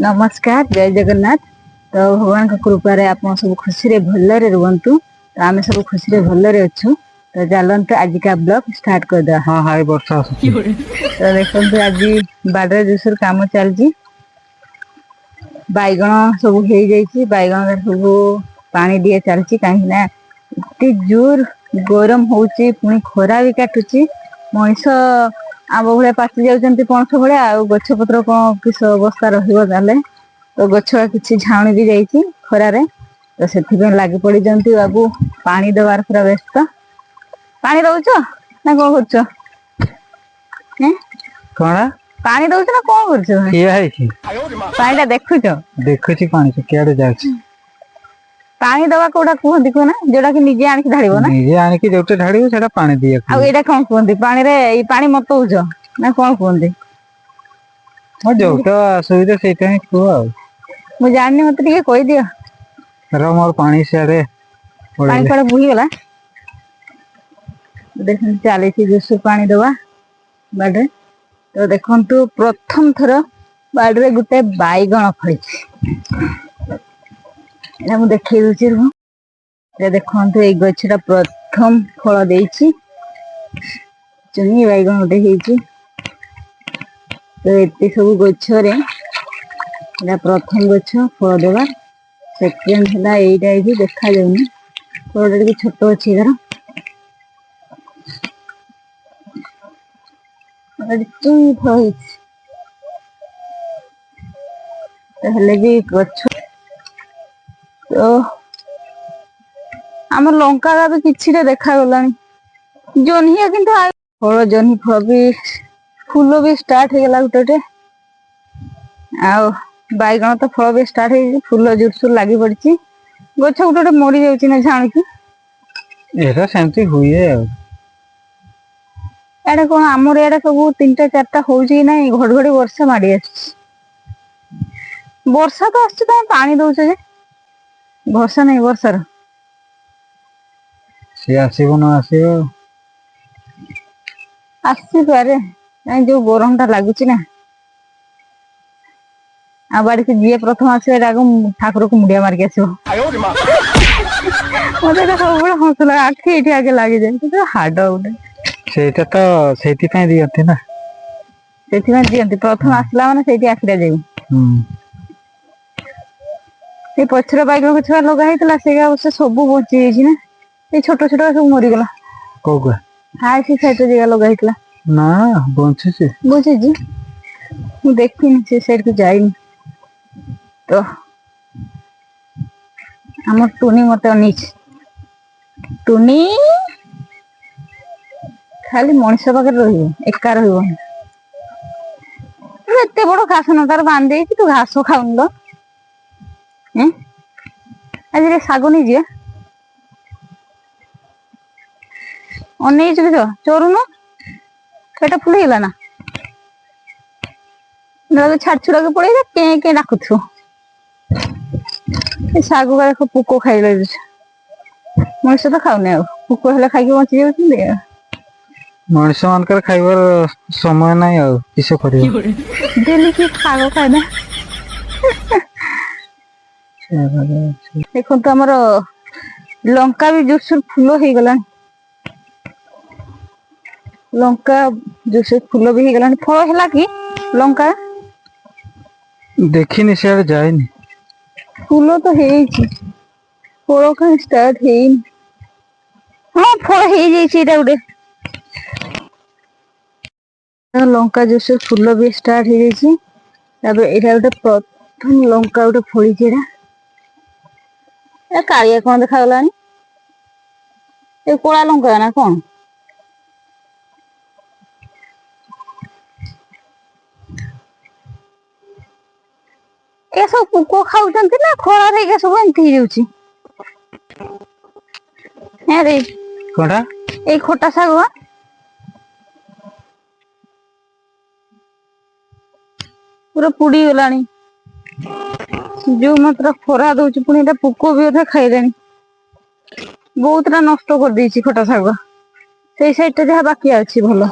नमस्कार जय जगन्नाथ। तो भगवान का कृपा रे आप सब खुशी रे भल्लरे रुहंतु। तो आमे सब खुशी रे भल्लरे अच्छु। तो चलंतु आज का ब्लॉग स्टार्ट कर दे। हाँ हाय वर्षा आसुची। तो देखंतु आज बाडरे जोसर काम चलजी। बैगण सब हो जाइए बैगण सब पानी दिए चलती कहीं इतनी जोर गरम होची पुणी खरा भी काटुची मनीष आम भाया पाचि जाऊँच पणस भाया आ गछपत्र कौन किस अवस्था रही तो गछ किसी झाउणी भी जाइए खरारे तो से लगी पड़ी बाबू पानी दबार पूरा व्यस्त पानी दौच ना कौन कर पानी दौच ना कौन कर देखुच देखुची पानी से केड़े जाउची पानी दवा कोडा कहंती कोना जोडा कि निजे आनी ढाळिबो ना निजे आनी कि जोटे ढाळिबो सेटा पानी दिया आ एटा कोन कहंती पानी रे ई पानी मत होज ना कोन कहंती हो जोटा सुविधा सेटा ही को आ मु जाननी मत टिके कहि दियो रो मोर पानी सेरे पानी पड़े बुही गला देखन चाले छी जोसु पानी दवा बाडे तो देखंतु प्रथम थर बाडरे गुटे बैगण फळिछि एटा मु देखै दोछि रु ए देखंतु ए गछटा प्रथम फल देछि चुनी बैगण गोटे हेछि तो एते सब गछरे एटा प्रथम गछ फल देवा सेकेंड हला एटा ही देखा जाउनी फलटा कि छोट अछि एकर चुनी फल हेछि हेले भी गछ तो आम लंका भी किसी देखा गलानी जह्निया किंतु फल जह्नी फल भी फूल भी स्टार्ट हो गला गोटे आउ बैगण तो फल भी स्टार्ट हो फूल जोरसोर लगी पड़ी गछ गोटे मरी जाऊँ ना झाणुकी एटा सेमती हुए एडे कौन आमर एडे सब 3टा 4टा हो घड़घड़ी वर्षा माड़ी वर्षा तो आस पानी दौच भरसा नहीं वर्षार सी आसीबो न आसीबो आसीपारे जो गरम टा लगुच ना आ बाड़ी के जी प्रथम आसो ठाकुर को मुंडिया मारिक आसो मत सब हस लगे आखि ये आगे लगी जाए हाड गोटे सेटा तो सेठी पय दियंती ना सेठी दियंती प्रथम आसला माने सेठी आखिरा जाई ये पछर बैगण गछ लगा होता से अवश्य सब बची जाइए ना ये छोट छोट सब मरीगला को हाय से साइड जगह लगा होता ना बंची बुझी मु देखी से साइड को जाइनी तो आम टुनी मत अनी टुनी खाली मनीष पाखे रहा एत बड़ घास न तार बांध तू घास खाऊन तो आज शाग नहीं जी अनेक तो चोरुन पेट फुल गला ना छाड़ छुड़ा के पड़े के के डाकुथु शाग का पोक खाई मनुष्य तो खाऊने पोक हेल्ला खाई बची जाऊँ मनुष्य मानकर खाइबार समय नहीं आ किसे करियो डेली की शाग खाए देखो तो हमर लंका भी जोरसोर फूल हो गला लंका जोरसोर फूल भी हो गला फल है कि लंका देखिनी सियाड़े जाइनी फूल तो है फल कहीं स्टार्ट है हाँ फल हो जाइए गोटे लंका जोरसोर फूल भी स्टार्ट हो जाइए गोटे प्रथम लंका गोटे फड़ी कालिया कौन देखा गलानी ये कोला लंका ना कौन ये सब पोक खाऊ ना खरा थे सब एमती हो खटा शाग पूरा पुड़ी गलानी जो मात्रा खरा दौच पुणी पोक भी अधा खाइले बहुत नष्ट कर देछि खटा शाग से साइड टा जहाँ बाकी अच्छी भल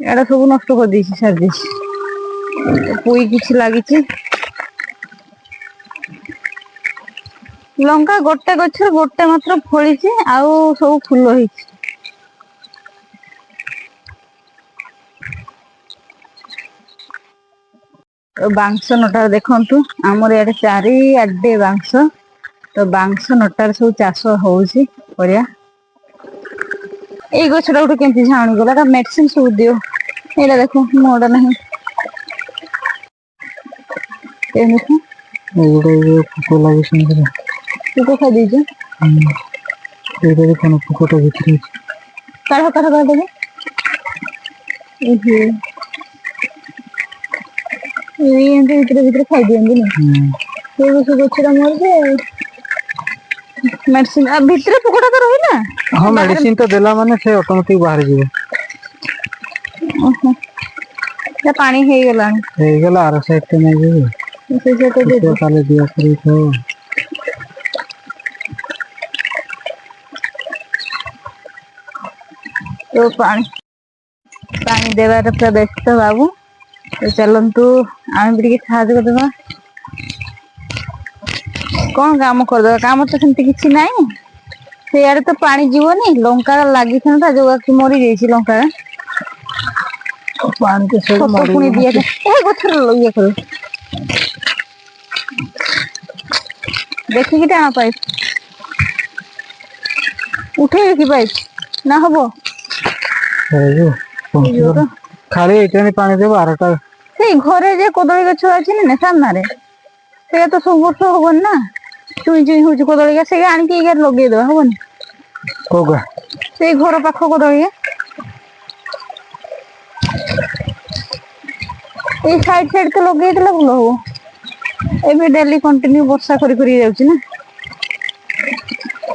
एड़ा सब नष्ट कर देछि सार देछि पुई किछि लागिछि लंका गोटे गछर गोटे मात्र फळिछि आउ सब फूल होइछि तो बांस नटार देखंतु हमर याडे चारि आडे बांस तो बांस नटार सब चाष होउछि परिया ए गछडा उठे केमति झाणी गला मेडिसिन सब दियो एला देखो मोडा नहीं ए देखो एगोटे फुको लागे सुंदर तुको खा दीजिए एगोटे कोन फुकोटा भितर काढ़ काढ़ काढ़ देबे एही ये एंते भीतर भीतर खाई दियंदी नहीं ये गछ गछरा मर जे मेडिसिन अब भीतर पकोड़ा तो रही ना हां मेडिसिन तो देला माने से ऑटोमेटिक बाहर जीवो या पानी हे गला आर साइड ते नहीं जीवो से तो दे तो काले दिया करी तो तो पानी देवार पूरा व्यस्त बाबू तो चलतु आम भी साहय करदे कौन काम करदे काम तो सेमती किसी ना से तो पानी जीवनी लंका लगी था जो कि मरी जाइए लंका पानी के से पुणी दिए गथर ये कर देखिए टाण पाइप उठे कि पाइप ना हम खाली एटा पानी देबो आरटा से घरे जे कदली गछ अछि ने सामने से तो सब वर्ष होबन ना चुई चुई होछ कदली से आनी के इगर लगे दो होबन कोगा से घर पाख कदली ए साइड साइड तो लगे देला भलो हो एबे डेली कंटिन्यू वर्षा करी करी जाउछि ना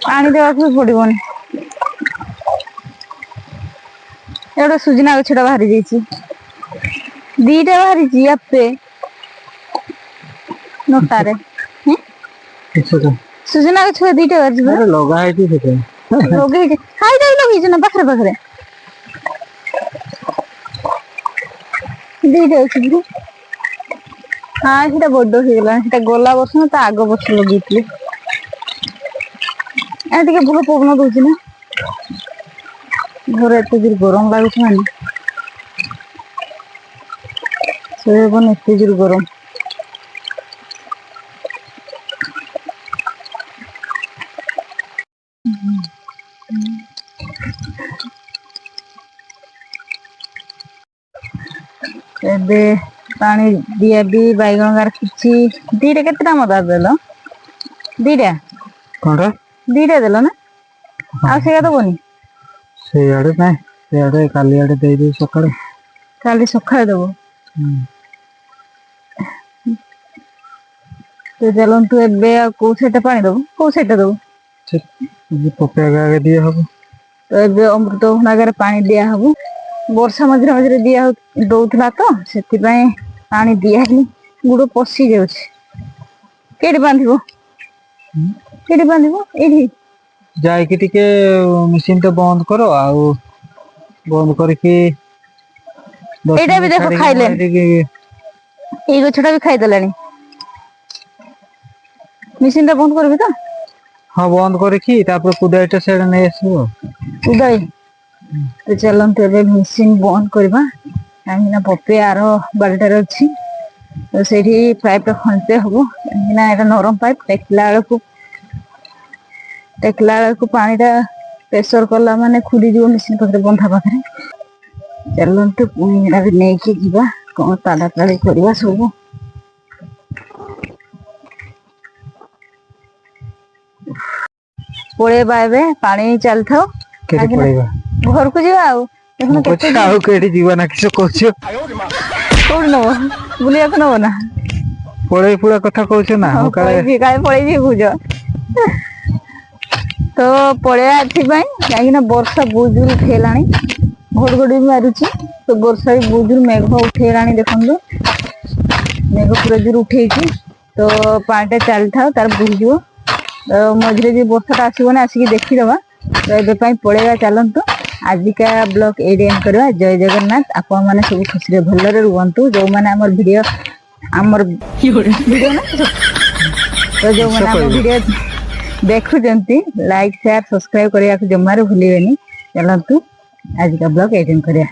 पानी देवा को पड़िबोनी एटा सुजना गछटा बाहरी जाइछि दीटा बाहरी जी आपे नोटारे हैं सुजना गछ दीटा बाहरी अरे लगा है कि से लगे हाय जाई लगी जना पाखरे पाखरे दीटा अछि हाँ सेटा बड्ड हो गेला सेटा गोला वर्ष ना ता आगो वर्ष लगितले ए टिके भलो पवन दोछि ना घर एते जोर गरम लागुछ माने से बन एते जोर गरम एबे पानी दिया भी बैगन गार किछि दीटा केतरा मदा देलो दीटा कोनरा दीटा देलो ना आ सेगा तो बनी से आड़े ना से आड़े काली आड़े दे दे सकाळे काली सखाळे देबो तो चलन तू एबे को सेटा पानी देबो को सेटा देबो ठीक ये पपया आगे दिया हबो तो एबे अमृतभंडा गार पानी दिया हबो वर्षा मझरे मझरे दिया दौथला तो सेति पय पानी दिया नि गुडो पसी जाउछ केडी बांधिबो एठी जाय कि टिके मशीन तो बंद करो आउ बंद करके एटा भी देखो खाइले ए गछटा भी खाइ दलानी मशीन ता बंद करबी तो हां बंद करके तापर कुदाइटा सेड नै आसबो कुदाई तो चलते एबे मशीन बंद करबा काहिना पपे आरो बाल्टार अछि तो सेठी पाइप खंते हबो काहिना एटा नरम पाइप टेकला को पानी टा प्रेशर करला माने खुली जो मशीन पकड़े बंधा पाखरे चलते पुणी एटा भी नै के जीवा कोन ताला ताली करबा सब पड़े बाबे पानी चल थाओ केटे पड़ेगा घर को जीवा आउ देखो केते काउ केटी जीवा ना किछो कहछो कोड न बुलिया को न ना पड़े पूरा कथा कहछो ना काले काले पड़े जी बुझो तो पड़े आथि भाई काहे ना वर्षा बुजुर उठेलानी घड़घड़ी मारुची तो वर्षा भी बुजुर मेघ उठेलानी देखंदो मेघ पूरा जोर उठेची तो पानीटा चल था तार बुझियो तो मझरे जे वर्षाटा आसीबो ना आसीकी देखि दबा तो एबे पई पड़ेगा चलंतो आजिका ब्लॉग एडी एंड करवा। जय जगन्नाथ। आपण माने सब खुशी रे भल रे रुहंतु। जो माने हमर वीडियो ना तो जो माने हमर वीडियो देखु जंती लाइक शेयर सब्सक्राइब करिया को जमारे भूलिबेनी। चलंतु आजिका ब्लॉग एडी एंड करिया।